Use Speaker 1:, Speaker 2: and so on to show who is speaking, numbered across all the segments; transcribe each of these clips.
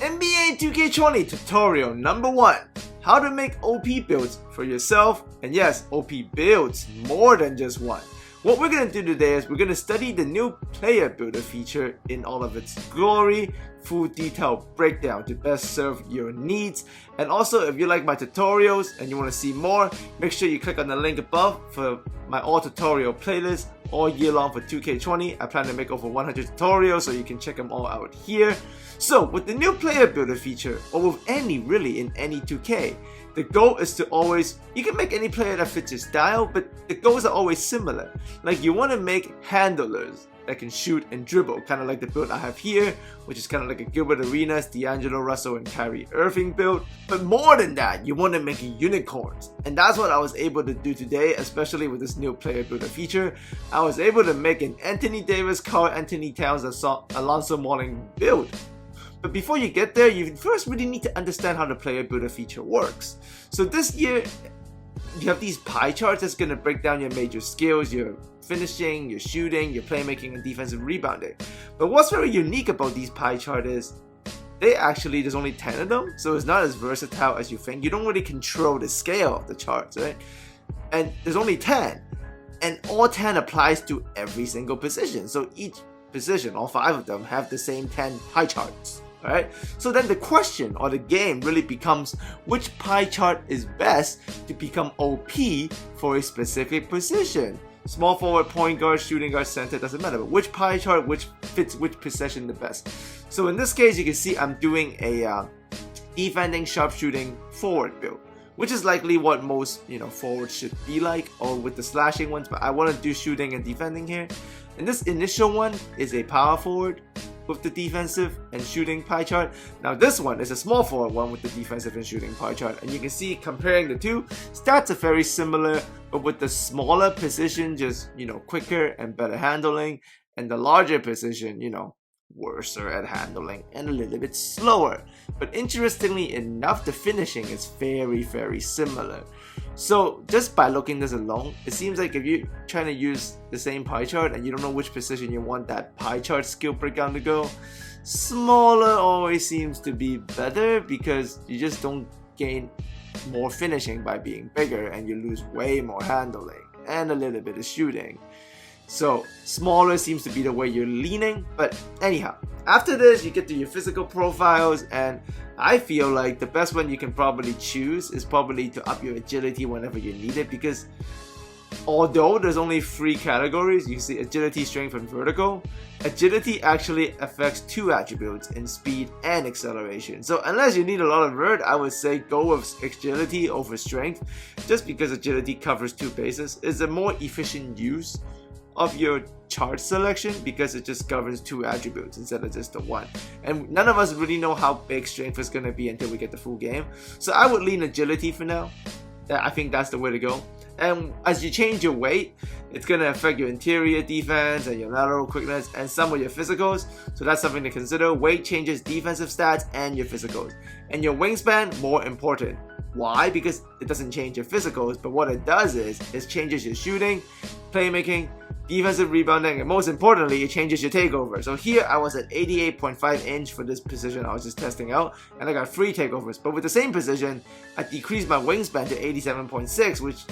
Speaker 1: NBA 2K20 tutorial number 1. How to make OP builds for yourself, and yes, OP builds, more than just one. What we're going to do today is we're going to study the new player builder feature in all of its glory, full detailed breakdown to best serve your needs. And also, if you like my tutorials and you want to see more, make sure you click on the link above for my all tutorial playlist all year long for 2K20. I plan to make over 100 tutorials, so you can check them all out here. So with the new player builder feature, or with any really in any 2K, the goal is to always, you can make any player that fits your style, but the goals are always similar. Like you want to make handlers that can shoot and dribble, kind of like the build I have here, which is kind of like a Gilbert Arenas, D'Angelo Russell, and Kyrie Irving build. But more than that, you want to make unicorns, and that's what I was able to do today, especially with this new player builder feature. I was able to make an Anthony Davis, Karl Anthony Towns, Alonzo Mourning build. But before you get there, you first really need to understand how the player builder feature works. So this year, you have these pie charts that's going to break down your major skills, your finishing, your shooting, your playmaking, and defensive rebounding. But what's very unique about these pie charts is there's only 10 of them, so it's not as versatile as you think. You don't really control the scale of the charts, right? And there's only 10, and all 10 applies to every single position. So each position, all 5 of them, have the same 10 pie charts. Alright, so then the question or the game really becomes which pie chart is best to become OP for a specific position. Small forward, point guard, shooting guard, center, doesn't matter, but which pie chart which fits which position the best. So in this case, you can see I'm doing a defending, sharpshooting forward build, which is likely what most forwards should be like, or with the slashing ones, but I want to do shooting and defending here. And this initial one is a power forward with the defensive and shooting pie chart. Now this one is a small forward one with the defensive and shooting pie chart, and you can see comparing the two, stats are very similar, but with the smaller position just quicker and better handling, and the larger position worser at handling and a little bit slower. But interestingly enough, the finishing is very, very similar. So just by looking this alone, it seems like if you're trying to use the same pie chart and you don't know which position you want that pie chart skill breakdown to go, smaller always seems to be better, because you just don't gain more finishing by being bigger, and you lose way more handling and a little bit of shooting. So smaller seems to be the way you're leaning. But anyhow, after this you get to your physical profiles, and I feel like the best one you can probably choose is probably to up your agility whenever you need it, because although there's only 3 categories, you see agility, strength, and vertical, agility actually affects 2 attributes in speed and acceleration. So unless you need a lot of vert, I would say go with agility over strength, just because agility covers 2 bases. It's a more efficient use of your chart selection, because it just governs 2 attributes instead of just the 1. And none of us really know how big strength is going to be until we get the full game. So I would lean agility for now. I think that's the way to go. And as you change your weight, it's going to affect your interior defense and your lateral quickness and some of your physicals. So that's something to consider. Weight changes defensive stats and your physicals. And your wingspan, more important. Why? Because it doesn't change your physicals, but what it does is it changes your shooting, playmaking, defensive rebounding, and most importantly, it changes your takeover. So here I was at 88.5 inch for this position I was just testing out, and I got 3 takeovers. But with the same position, I decreased my wingspan to 87.6, which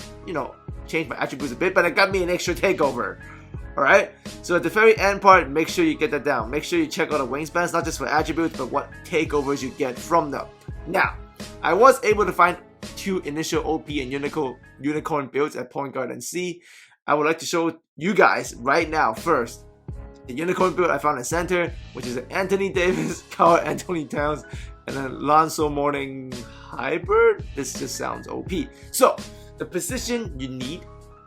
Speaker 1: changed my attributes a bit, but it got me an extra takeover. Alright, so at the very end part, make sure you get that down. Make sure you check out the wingspans, not just for attributes, but what takeovers you get from them. Now, I was able to find 2 initial OP and unicorn builds at point guard and C. I would like to show you guys right now first the unicorn build I found at center, which is an Anthony Davis, Karl Anthony Towns, and an Alonzo Mourning hybrid. This just sounds OP. So the position you need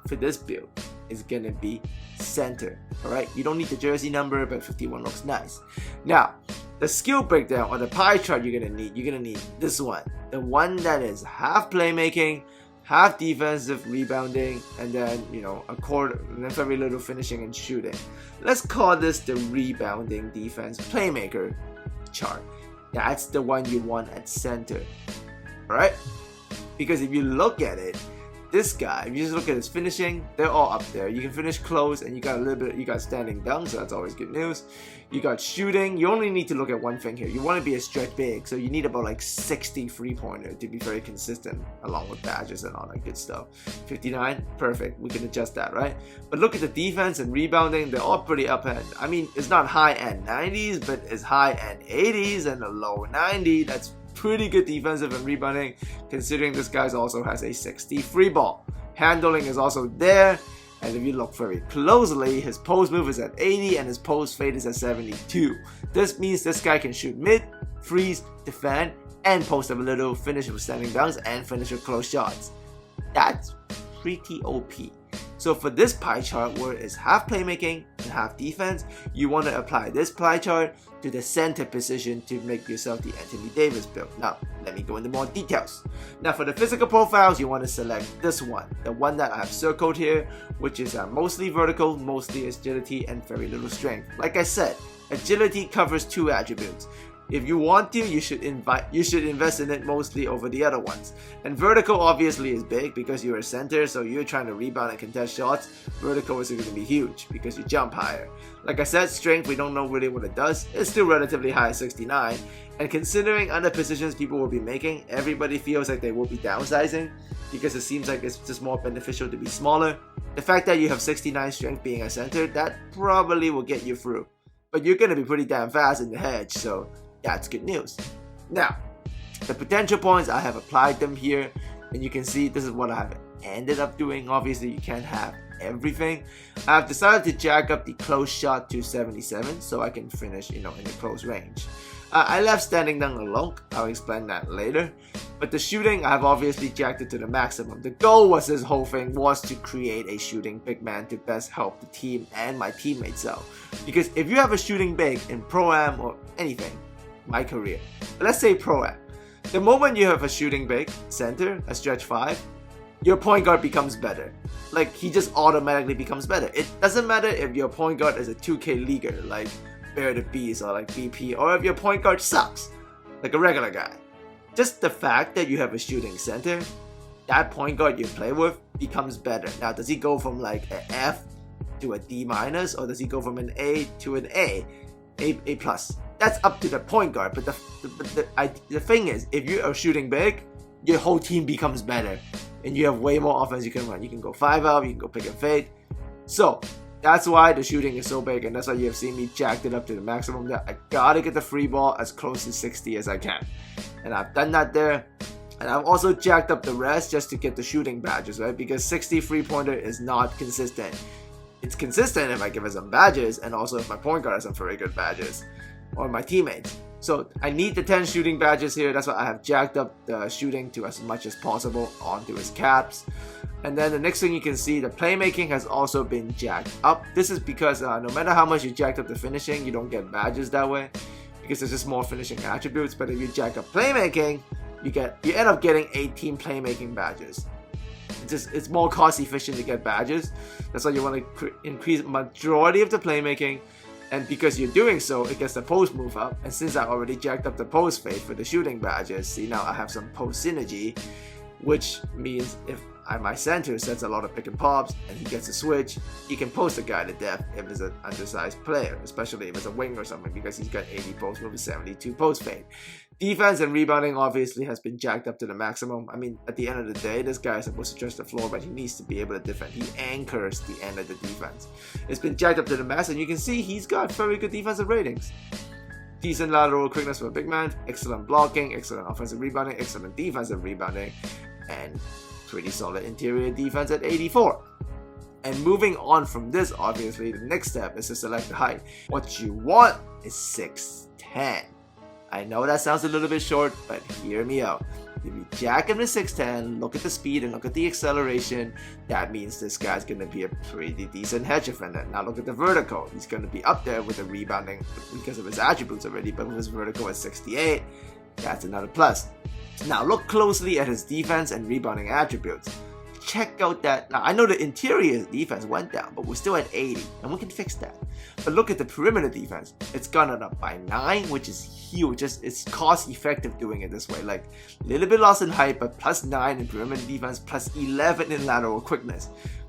Speaker 1: for this build is gonna be center. Alright, you don't need the jersey number, but 51 looks nice. Now, the skill breakdown or the pie chart you're gonna need this one. The one that is half playmaking, half defensive rebounding, and then a quarter, and then very little finishing and shooting. Let's call this the rebounding defense playmaker chart. That's the one you want at center. Alright? Because if you look at it, this guy, if you just look at his finishing, they're all up there. You can finish close, and you got a little bit, you got standing dunk, so that's always good news. You got shooting. You only need to look at one thing here. You want to be a stretch big, so you need about like 60 3-pointer to be very consistent, along with badges and all that good stuff. 59, perfect. We can adjust that, right? But look at the defense and rebounding. They're all pretty up end. I mean, it's not high end 90s, but it's high end 80s and a low 90. That's pretty good defensive and rebounding, considering this guy also has a 60 free ball. Handling is also there, and if you look very closely, his post move is at 80 and his post fade is at 72. This means this guy can shoot mid, freeze, defend, and post up a little, finish with standing dunks, and finish with close shots. That's pretty OP. So for this pie chart where it's half playmaking and half defense, you want to apply this pie chart to the center position to make yourself the Anthony Davis build. Now, let me go into more details. Now for the physical profiles, you want to select this one, the one that I have circled here, which is mostly vertical, mostly agility, and very little strength. Like I said, agility covers 2 attributes. If you want to, you should invest in it mostly over the other ones. And vertical obviously is big because you're a center, so you're trying to rebound and contest shots. Vertical is going to be huge because you jump higher. Like I said, strength, we don't know really what it does. It's still relatively high at 69. And considering other positions people will be making, everybody feels like they will be downsizing because it seems like it's just more beneficial to be smaller. The fact that you have 69 strength being a center, that probably will get you through. But you're going to be pretty damn fast in the hedge, so that's good news. Now, the potential points, I have applied them here, and you can see this is what I have ended up doing. Obviously, you can't have everything. I've decided to jack up the close shot to 77 so I can finish, in the close range. I left standing dunk alone. I'll explain that later. But the shooting, I've obviously jacked it to the maximum. The goal was this whole thing was to create a shooting big man to best help the team and my teammates out. Because if you have a shooting big in Pro-Am or anything, my career, but let's say Pro-Am, the moment you have a shooting big center, a stretch 5, your point guard becomes better. Like, he just automatically becomes better. It doesn't matter if your point guard is a 2K leaguer like Bear the Beast or like BP, or if your point guard sucks like a regular guy. Just the fact that you have a shooting center, that point guard you play with becomes better. Now, does he go from like an F to a D-, or does he go from an A to an A+? That's up to the point guard, but the thing is, if you are shooting big, your whole team becomes better, and you have way more offense you can run. You can go 5-out, you can go pick and fade. So that's why the shooting is so big, and that's why you have seen me jacked it up to the maximum. That I gotta get the free ball as close to 60 as I can, and I've done that there. And I've also jacked up the rest just to get the shooting badges, right? Because 60 3-pointer is not consistent. It's consistent if I give it some badges, and also if my point guard has some very good badges, or my teammates. So I need the 10 shooting badges here. That's why I have jacked up the shooting to as much as possible onto his caps. And then the next thing you can see, the playmaking has also been jacked up. This is because no matter how much you jacked up the finishing, you don't get badges that way, because there's just more finishing attributes. But if you jack up playmaking, you end up getting 18 playmaking badges. It's more cost efficient to get badges. That's why you want to increase majority of the playmaking. And because you're doing so, it gets the post move up. And since I already jacked up the post fade for the shooting badges, see, now I have some post synergy, which means if my center sets a lot of pick and pops and he gets a switch, he can post a guy to death if it's an undersized player, especially if it's a wing or something, because he's got 80 post move and 72 post fade. Defense and rebounding obviously has been jacked up to the maximum. I mean, at the end of the day, this guy is supposed to stretch the floor, but he needs to be able to defend. He anchors the end of the defense. It's been jacked up to the max, and you can see he's got very good defensive ratings. Decent lateral quickness for a big man, excellent blocking, excellent offensive rebounding, excellent defensive rebounding, and pretty solid interior defense at 84. And moving on from this, obviously, the next step is to select the height. What you want is 6'10". I know that sounds a little bit short, but hear me out. If you jack him to 6'10", look at the speed and look at the acceleration, that means this guy's going to be a pretty decent hedge defender. Now look at the vertical. He's going to be up there with the rebounding because of his attributes already, but with his vertical at 68, that's another plus. Now look closely at his defense and rebounding attributes. check out that. Now, I know the interior defense went down, but we're still at 80, and we can fix that. But look at the perimeter defense. It's gone up by 9, which is huge. Just it's cost effective doing it this way. Like a little bit lost in height, but plus 9 in perimeter defense, plus 11 in lateral quickness.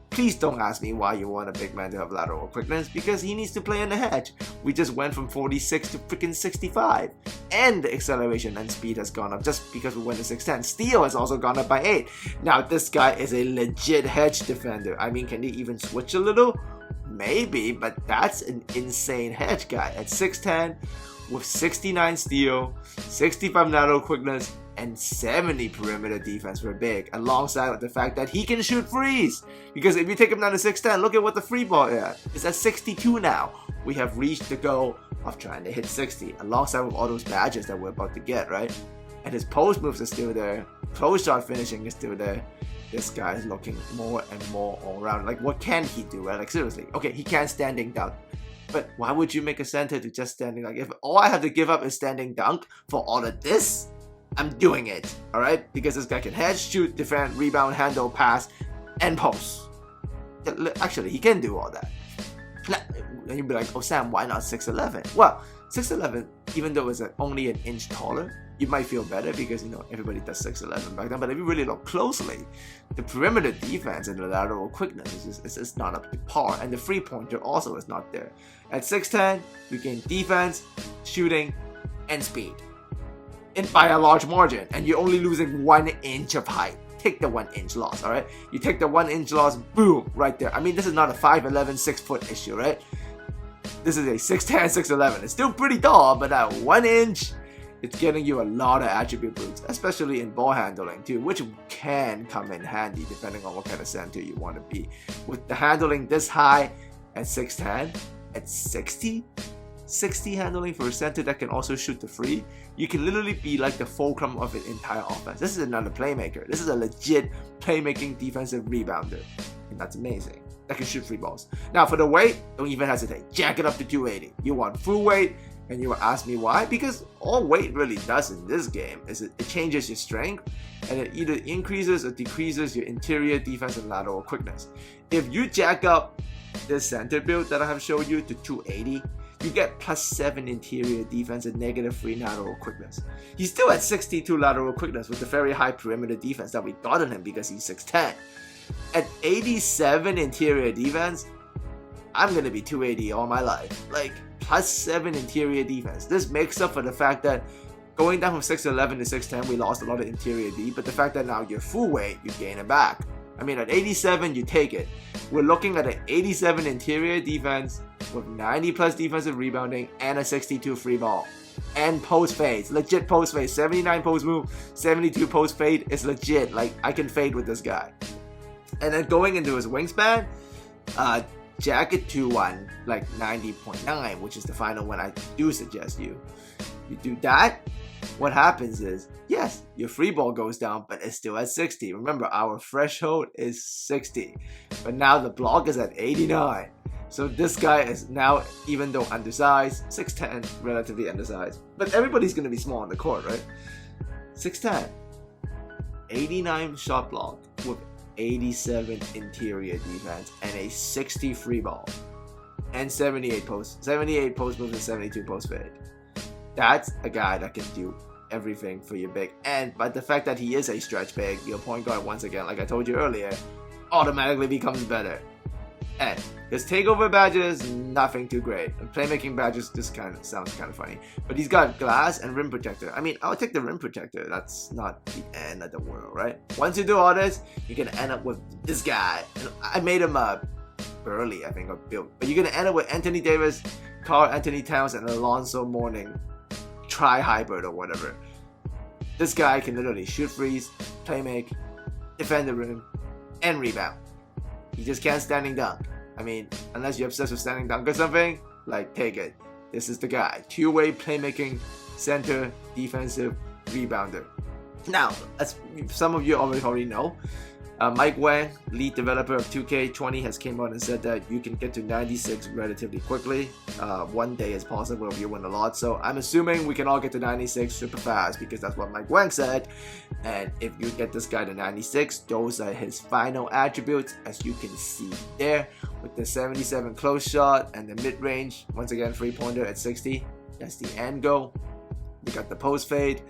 Speaker 1: Please don't ask me why you want a big man to have lateral quickness, because he needs to play in the hedge. We just went from 46 to freaking 65. And the acceleration and speed has gone up just because we went to 610. Steal has also gone up by 8. Now this guy is a legit hedge defender. I mean, can he even switch a little? Maybe, but that's an insane hedge guy. At 6'10", with 69 steal, 65 lateral quickness, and 70 perimeter defense for big, alongside with the fact that he can shoot threes. Because if you take him down to 6'10", look at what the free ball is. It's at 62 now. We have reached the goal of trying to hit 60, alongside with all those badges that we're about to get, right? And his post moves are still there. Close shot finishing is still there. This guy is looking more and more all around. Like, what can he do, right? Like, seriously. Okay, he can standing dunk. But why would you make a center to just standing? Like, if all I have to give up is standing dunk for all of this, I'm doing it, alright? Because this guy can hedge, shoot, defend, rebound, handle, pass, and post. Actually, he can do all that. And you'd be like, oh Sam, why not 6'11"? Well, 6'11", even though it's only an inch taller, you might feel better because, you know, everybody does 6'11" back then. But if you really look closely, the perimeter defense and the lateral quickness is just not up to par. And the free pointer also is not there. At 6'10", you gain defense, shooting, and speed. And by a large margin. And you're only losing 1 inch of height. Take the 1 inch loss, alright? You take the 1 inch loss, boom, right there. I mean, this is not a 5'11", 6 foot issue, right? This is a 6'10", 6'11". It's still pretty tall, but at 1 inch, it's getting you a lot of attribute boosts, especially in ball handling too, which can come in handy depending on what kind of center you want to be. With the handling this high at 6'10", at 60 handling for a center that can also shoot the free, you can literally be like the fulcrum of an entire offense. This is another playmaker. This is a legit playmaking defensive rebounder, and that's amazing. That can shoot free balls. Now for the weight, don't even hesitate. Jack it up to 280. You want full weight, and you will ask me why? Because all weight really does in this game is it changes your strength, and it either increases or decreases your interior defense and lateral quickness. If you jack up this center build that I have showed you to 280, you get +7 interior defense and -3 lateral quickness. He's still at 62 lateral quickness with the very high perimeter defense that we got on him because he's 6'10". At 87 interior defense, I'm going to be 280 all my life. Like, +7 interior defense. This makes up for the fact that going down from 6'11" to 6'10", we lost a lot of interior D, but the fact that now you're full weight, you gain it back. I mean, at 87, you take it. We're looking at an 87 interior defense with 90+ defensive rebounding and a 62 free ball. And post fades. Legit post fade. 79 post move, 72 post fade is legit. Like, I can fade with this guy. And then going into his wingspan, jack it to like 90.9, which is the final one I do suggest you. You do that, what happens is, yes, your free ball goes down, but it's still at 60. Remember, our threshold is 60. But now the block is at 89. So this guy is now, even though undersized, 6'10", relatively undersized. But everybody's going to be small on the court, right? 6'10", 89 shot block with 87 interior defense and a 60 free ball. And 78 post move and 72 post fade. That's a guy that can do everything for your big. And by the fact that he is a stretch big, your point guard, once again, like I told you earlier, automatically becomes better. And his takeover badges, nothing too great. And playmaking badges just sounds kind of funny. But he's got glass and rim protector. I mean, I'll take the rim protector. That's not the end of the world, right? Once you do all this, you can end up with this guy. And I made him early, I think, or built. But you're gonna end up with Anthony Davis, Karl Anthony Towns, and Alonzo Mourning. Tri-hybrid or whatever. This guy can literally shoot freeze, playmake, defend the rim, and rebound. He just can't standing dunk. I mean, unless you're obsessed with standing dunk or something, like, take it. This is the guy. Two-way playmaking, center, defensive, rebounder. Now, as some of you already know, Mike Wang, lead developer of 2K20, has came out and said that you can get to 96 relatively quickly. 1 day is possible if you win a lot. So I'm assuming we can all get to 96 super fast because that's what Mike Wang said. And if you get this guy to 96, those are his final attributes, as you can see there, with the 77 close shot and the mid-range. Once again, 3-pointer at 60. That's the end goal. You got the post fade.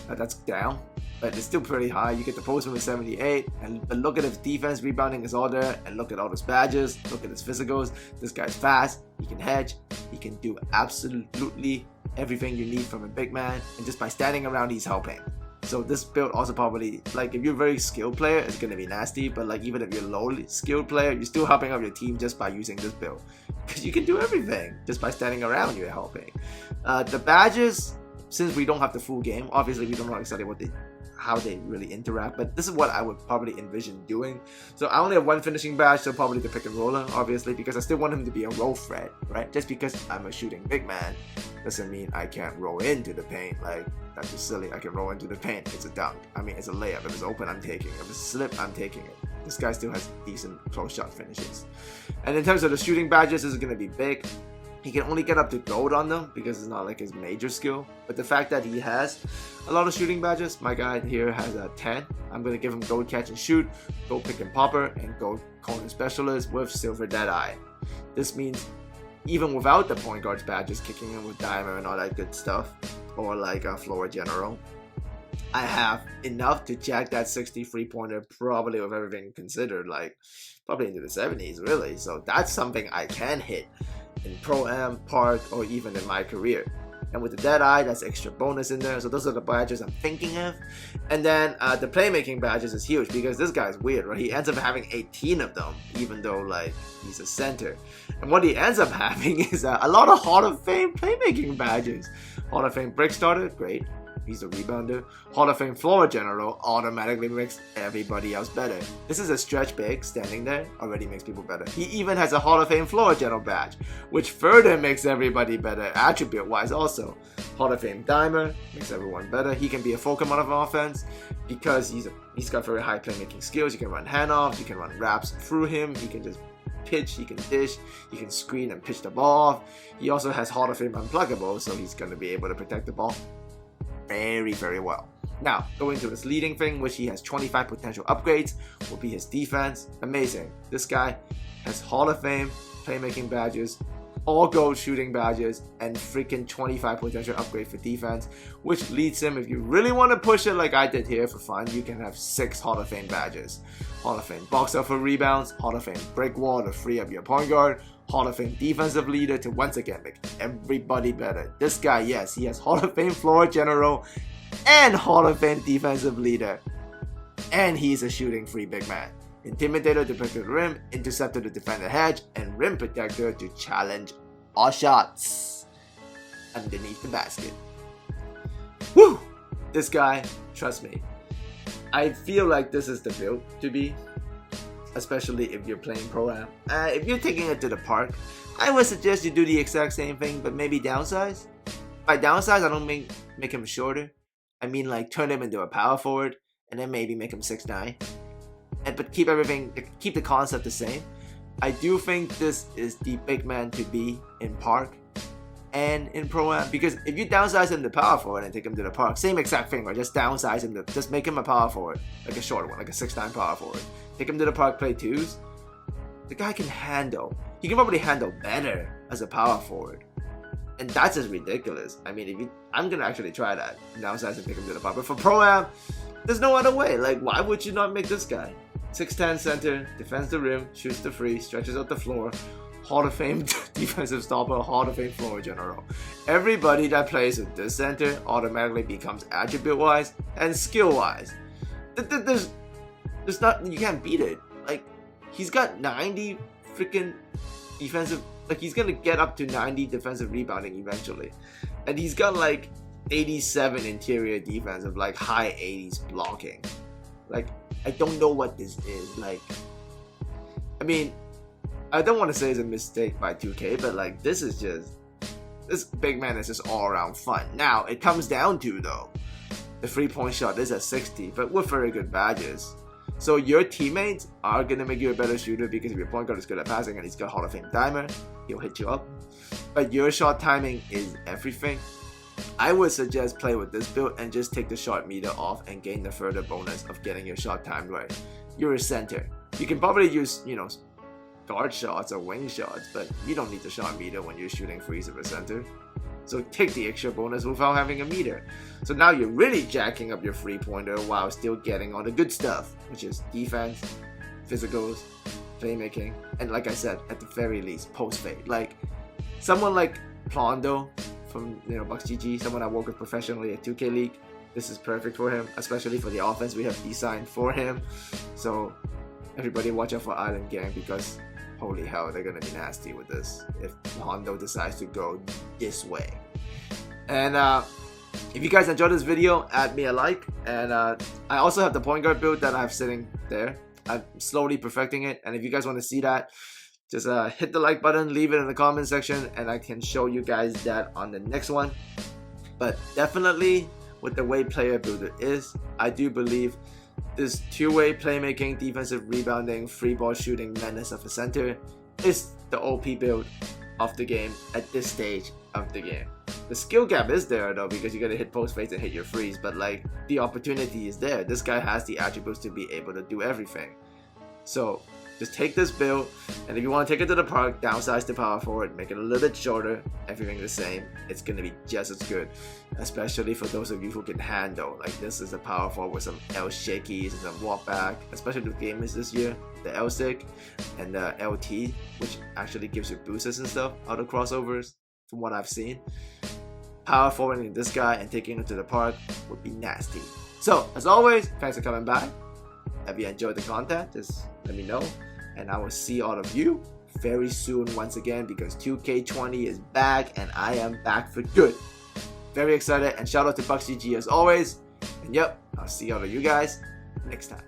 Speaker 1: That's down, but it's still pretty high. You get the postman with 78, but look at his defense, rebounding is all there, and look at all his badges, look at his physicals. This guy's fast, he can hedge, he can do absolutely everything you need from a big man, and just by standing around, he's helping. So this build also probably, like, if you're a very skilled player, it's gonna be nasty, but like even if you're a low skilled player, you're still helping out your team just by using this build, because you can do everything just by standing around. You're helping. The badges, since we don't have the full game, obviously we don't know exactly how they really interact, but this is what I would probably envision doing. So I only have one finishing badge, so probably the pick and roller, obviously, because I still want him to be a roll threat, right? Just because I'm a shooting big man doesn't mean I can't roll into the paint. Like, that's just silly. I can roll into the paint. It's a dunk. I mean, it's a layup. If it's open, I'm taking it. If it's a slip, I'm taking it. This guy still has decent close shot finishes. And in terms of the shooting badges, this is going to be big. He can only get up to gold on them because it's not like his major skill. But the fact that he has a lot of shooting badges, my guy here has a 10. I'm going to give him gold catch and shoot, gold pick and popper, and gold corner specialist with silver deadeye. This means even without the point guard's badges kicking in with diamond and all that good stuff, or like a floor general, I have enough to jack that 63 pointer probably with everything considered, like probably into the 70s really. So that's something I can hit in Pro-Am, Park, or even in my career. And with the Deadeye, that's extra bonus in there. So those are the badges I'm thinking of. And then the playmaking badges is huge because this guy's weird, right? He ends up having 18 of them, even though like he's a center. And what he ends up having is a lot of Hall of Fame playmaking badges. Hall of Fame brick starter, great. He's a rebounder. Hall of Fame floor general automatically makes everybody else better. This is a stretch big, standing there already makes people better. He even has a Hall of Fame floor general badge, which further makes everybody better attribute wise also. Hall of Fame dimer makes everyone better. He can be a full command of offense because he's got very high playmaking skills. You can run handoffs, you can run wraps through him, he can just pitch, he can dish, he can screen and pitch the ball off. He also has Hall of Fame unpluggable, so he's going to be able to protect the ball very well. Now, going to his leading thing, which he has 25 potential upgrades, will be his defense. Amazing. This guy has Hall of Fame playmaking badges, all gold shooting badges, and freaking 25 potential upgrade for defense, which leads him, if you really want to push it like I did here for fun, you can have 6 Hall of Fame badges. Hall of Fame box out for rebounds, Hall of Fame break wall to free up your point guard, Hall of Fame defensive leader to once again make everybody better. This guy, yes, he has Hall of Fame floor general and Hall of Fame defensive leader. And he's a shooting free big man. Intimidator to protect the rim, interceptor to defend the hedge, and rim protector to challenge all shots underneath the basket. Woo! This guy, trust me, I feel like this is the build to be, especially if you're playing Pro-Am. If you're taking it to the park, I would suggest you do the exact same thing, but maybe downsize. By downsize, I don't make him shorter. I mean like turn him into a power forward, and then maybe make him 6'9". But keep the concept the same. I do think this is the big man to be in park and in Pro-Am, because if you downsize him to power forward and take him to the park, same exact thing, right? Just downsize him just make him a power forward, like a shorter one, like a 6'9" power forward. Take him to the park, play twos. The guy can handle. He can probably handle better as a power forward, and that's just ridiculous. I mean, I'm gonna actually try that. Downsize and take him to the park. But for Pro-Am, there's no other way. Like, why would you not make this guy 6'10" center, defends the rim, shoots the free, stretches out the floor, Hall of Fame defensive stopper, Hall of Fame floor general. Everybody that plays with this center automatically becomes attribute-wise and skill-wise. There's not, you can't beat it. Like, he's got 90 freaking defensive, like he's gonna get up to 90 defensive rebounding eventually. And he's got like 87 interior defense of like high 80s blocking. Like, I don't know what this is. Like, I mean, I don't want to say it's a mistake by 2K, but like this big man is just all around fun. Now, it comes down to though, the 3-point shot is at 60, but with very good badges. So your teammates are gonna make you a better shooter because if your point guard is good at passing and he's got Hall of Fame timer, he'll hit you up. But your shot timing is everything. I would suggest play with this build and just take the shot meter off and gain the further bonus of getting your shot timed right. You're a center. You can probably use, guard shots or wing shots, but you don't need the shot meter when you're shooting threes of a center. So take the extra bonus without having a meter. So now you're really jacking up your 3-pointer while still getting all the good stuff, which is defense, physicals, playmaking, and like I said, at the very least, post fade. Like someone like Plondo from Bucks GG, someone I work with professionally at 2K League, this is perfect for him, especially for the offense we have designed for him. So everybody watch out for Island Gang because holy hell, they're gonna be nasty with this if Hondo decides to go this way. And if you guys enjoyed this video, add me a like. And I also have the point guard build that I have sitting there. I'm slowly perfecting it, and if you guys want to see that, just hit the like button, leave it in the comment section, and I can show you guys that on the next one. But definitely with the way player builder is, I do believe this two-way playmaking, defensive rebounding, free ball shooting menace of a center is the OP build of the game at this stage of the game. The skill gap is there though because you gotta hit post fakes and hit your frees, but like the opportunity is there. This guy has the attributes to be able to do everything. So just take this build, and if you want to take it to the park, downsize the power forward, make it a little bit shorter, everything the same, it's going to be just as good, especially for those of you who can handle, like this is a power forward with some L shakies and some walk back, especially with gamers this year, the L stick and the LT, which actually gives you boosts and stuff out of crossovers from what I've seen. Power forwarding this guy and taking him to the park would be nasty. So as always, thanks for coming by. If you enjoyed the content, just let me know, and I will see all of you very soon once again because 2K20 is back and I am back for good. Very excited, and shout out to Bucks GG as always. And yep, I'll see all of you guys next time.